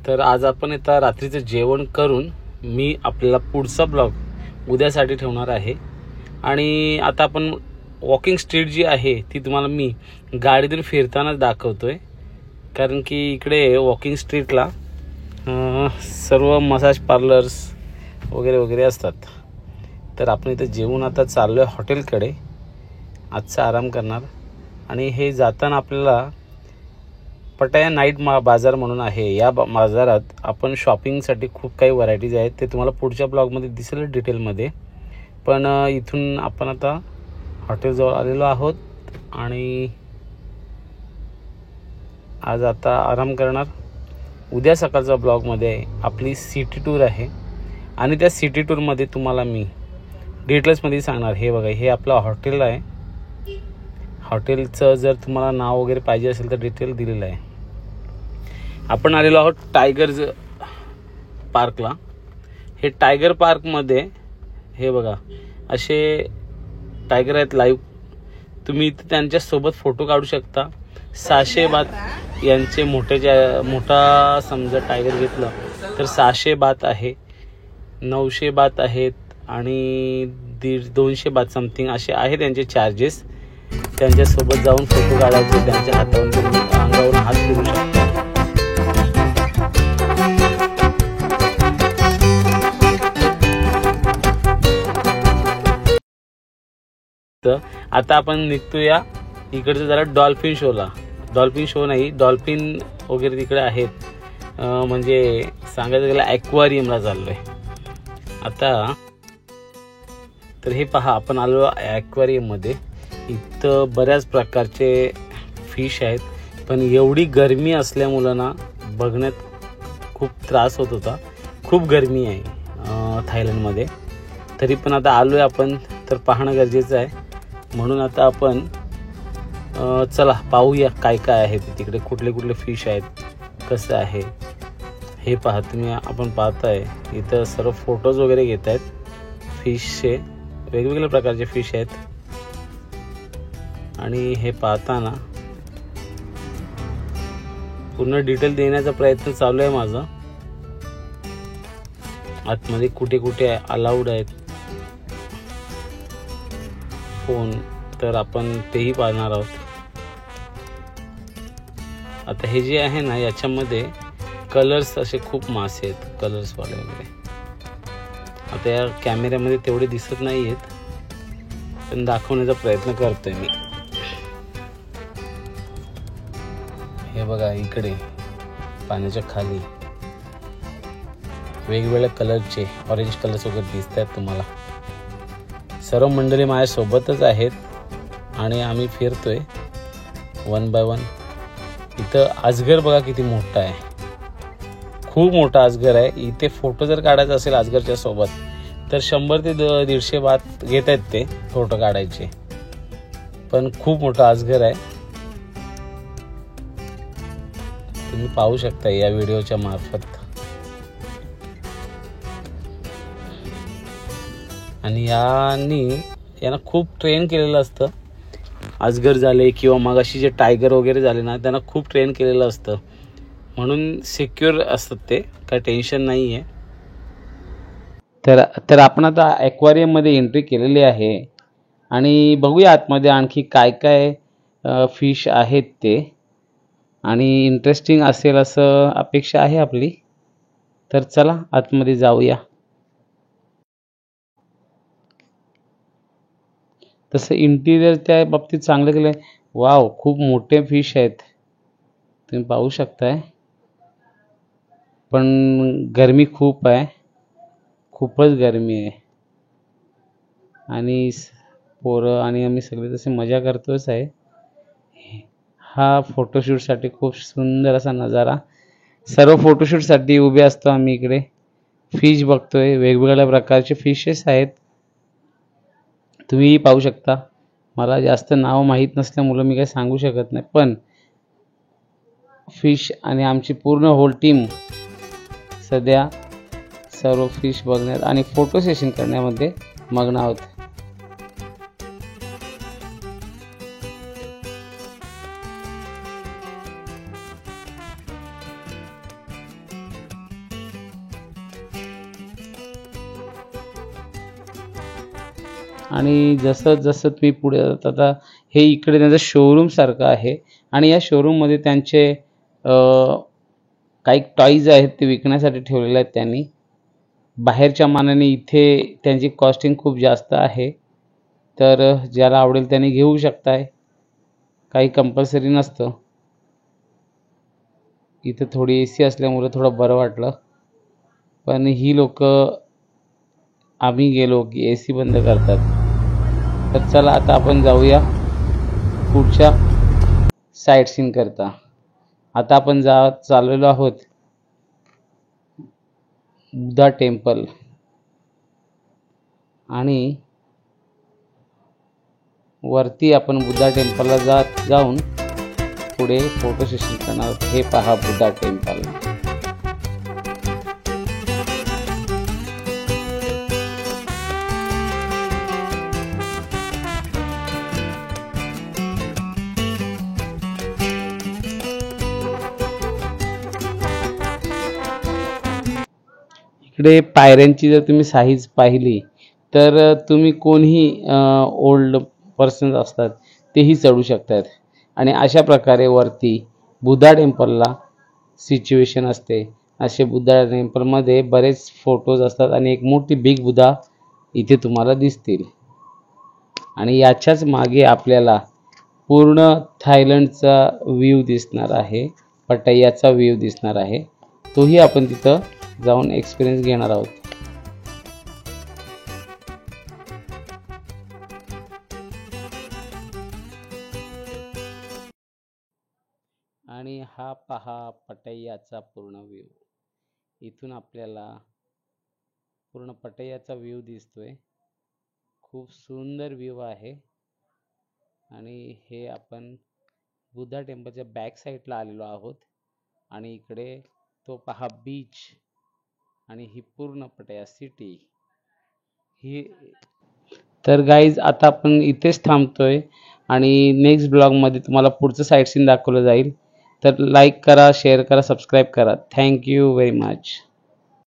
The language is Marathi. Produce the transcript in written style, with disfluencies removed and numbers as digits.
तर आज आपण आता रात्रीचं जेवण करून मी आपल्याला पुढचा ब्लॉग उद्यासाठी ठेवणार आहे। आणि आता आपण वॉकिंग स्ट्रीट जी आहे ती तुम्हाला मी गाडीतून फिरतानाच दाखवतोय, कारण की इकडे वॉकिंग स्ट्रीटला सर्व मसाज पार्लर्स वगैरे वगैरे असतात। तर आपण इथे जेवून आता चाललो आहे हॉटेलकडे, आजचा आराम करणार। आणि हे जाताना आपल्याला पटाया नाईट बाजार म्हणून आहे, या बाजारात आपण शॉपिंगसाठी खूप काही व्हरायटीज आहेत, ते तुम्हाला पुढच्या ब्लॉगमध्ये दिसेल डिटेलमध्ये। पण इथून आपण आता हॉटेलजवळ आलेलो आहोत आणि आज आता आराम करणार। उद्या सकाळचा ब्लॉगमध्ये आपली सिटी टूर आहे आणि त्या सिटी टूरमध्ये तुम्हाला मी डिटेल्समध्ये सांगणार। हे बघा, हे आपलं हॉटेल आहे। हॉटेलचं जर तुम्हाला नाव वगैरे पाहिजे असेल तर डिटेल दिलेलं आहे। आपण आलेलो आहोत टायगर पार्कला। हे टायगर पार्कमध्ये हे बघा असे टायगर आहेत लाईव्ह, तुम्ही त्यांच्यासोबत फोटो काढू शकता। 600 बात यांचे मोठा समजा टायगर घेतलं तर 600 बात आहे, 900 बात आहेत आणि 200 बात समथिंग असे आहे त्यांचे चार्जेस। त्यांच्यासोबत जाऊन फोटो काढायचे, त्यांच्या हातावरून तुम्ही अंगावरून हात फिरू शकता। आता आपण निघतोया इकडचं जरा डॉल्फिन शोला। डॉल्फिन शो नाही, डॉल्फिन वगैरे तिकडे आहेत, म्हणजे सांगायचं गेलं ॲक्वेरियमला चाललोय आता। तर हे पहा, आपण आलो ॲक्वेरियममध्ये। इथं बऱ्याच प्रकारचे फिश आहेत, पण एवढी गरमी असल्यामुळं ना बघण्यात खूप त्रास होत होता। खूप गरमी आहे थायलंडमध्ये, तरी पण आता आलोय आपण, तर पाहणं गरजेचं आहे। म्हणून आता आपण चला पाहूया काय काय आहे तिकडे, कुठले कुठले फिश आहेत, कसं आहे हे पहा तुम्ही। आपण पाहताय इथं सर्व फोटोज वगैरे घेत आहेत फिशचे, वेगवेगळ्या प्रकारचे फिश आहेत। आणि हे पाहताना पूर्ण डिटेल देण्याचा प्रयत्न चालू आहे माझा। आतमध्ये कुठे कुठे अलाउड आहेत फोन, तर आपण तेही पाहणार आहोत। आता हे जे आहे ना, याच्यामध्ये कलर्स असे खूप मासे आहेत, कलर्स वाले वगैरे। आता या कॅमेऱ्यामध्ये तेवढे दिसत नाही आहेत, पण दाखवण्याचा प्रयत्न करतोय मी। हे बघा, इकडे पाण्याच्या खाली वेगवेगळ्या कलरचे ऑरेंज कलर्स वगैरे दिसत आहेत तुम्हाला। सर्व मंडळी माझ्यासोबतच आहेत आणि आम्ही फिरतोय 1 बाय 1। इथं अजगर बघा किती मोठा आहे, खूप मोठा अजगर आहे। इथे फोटो जर काढायचा असेल अजगरच्या सोबत तर 100 ते 150 बात घेत आहेत ते फोटो काढायचे, पण खूप मोठा अजगर आहे, तुम्ही पाहू शकता या व्हिडिओच्या मार्फत। आणि यांना खूप ट्रेन केलेलं असतं, अजगर झाले किंवा मगाशी जे टायगर वगैरे झाले ना, त्यांना खूप ट्रेन केलेलं असतं, म्हणून सिक्युअर असतात ते, काही टेन्शन नाही आहे। तर आपण आता ॲक्वेरियममध्ये एंट्री केलेली आहे आणि बघूया आतमध्ये आणखी काय काय फिश आहेत ते, आणि इंटरेस्टिंग असेल असं अपेक्षा आहे आपली। तर चला आतमध्ये जाऊया। तसं इंटिरियर त्या बाबतीत चांगलं केलं आहे। वाव, खूप मोठे फिश आहेत, तुम्ही पाहू शकताय। पण गरमी खूप आहे, खूपच गरमी आहे। आणि पोरं आणि आम्ही सगळे तसे मजा करतोच आहे। हा फोटोशूटसाठी खूप सुंदर असा नजारा, सर्व फोटोशूटसाठी उभे असतो आम्ही इकडे। फिश बघतोय, वेगवेगळ्या प्रकारचे फिशेस आहेत, तुम्ही पाहू शकता। मला जास्त नाव माहीत नसल्यामुळे मी काही सांगू शकत नाही, पण फिश आणि आमची पूर्ण होल टीम सध्या सर्व फिश बघण्यात आणि फोटो सेशन करण्यामध्ये मग्न आहोत। आणि जसं जसं तुम्ही पुढे जाता आता हे इकडे त्यांचं शोरूम सारखं आहे आणि या शोरूममध्ये त्यांचे काही टॉईज आहेत ते विकण्यासाठी ठेवलेले आहेत त्यांनी. बाहेरच्या मानाने इथे त्यांची कॉस्टिंग खूप जास्त आहे, तर ज्याला आवडेल त्याने घेऊ शकताय, काही कंपल्सरी नसतं. इथं थोडी AC असल्यामुळे थोडं बरं वाटलं, पण ही लोक आम्ही गेलो की AC बंद करतात. तर चला आता आपण जाऊया पुढच्या साईट सीन करता. आता आपण चाललेलो आहोत बुद्धा टेम्पल आणि वरती आपण बुद्धा टेम्पलला जाऊन पुढे फोटो सेशन करणार आहोत. हे पहा बुद्धा टेम्पल. इकडे पायऱ्यांची जर तुम्ही साईज पाहिली तर तुम्ही कोणीही ओल्ड पर्सन्स असतात तेही चढू शकतात. आणि अशा प्रकारे वरती बुद्धा टेम्पलला सिच्युएशन असते. असे बुद्धा टेम्पलमध्ये बरेच फोटोज असतात आणि एक मोठी बिग बुद्धा इथे तुम्हाला दिसतील. आणि याच्याच मागे आपल्याला पूर्ण थायलंडचा व्ह्यू दिसणार आहे, पटायाचा व्ह्यू दिसणार आहे. तोही आपण तिथं जाऊन एक्सपिरियन्स घेणार आहोत. आणि हा पहा पटायाचा पूर्ण व्ह्यू. इथून आपल्याला पूर्ण पटायाचा व्ह्यू दिसतोय. खूप सुंदर व्ह्यू आहे. आणि हे आपण बुद्धा टेम्पलच्या बॅक साईडला आलेलो आहोत आणि इकडे तो पहा बीच आणि ही पूर्ण पटाया सिटी ही. तर गाईज आता आपण इथेच थांबतोय आणि नेक्स्ट ब्लॉगमध्ये तुम्हाला पुढचं साईट सीन दाखवलं जाईल. तर लाईक करा, शेअर करा, सबस्क्राईब करा. Thank you very much.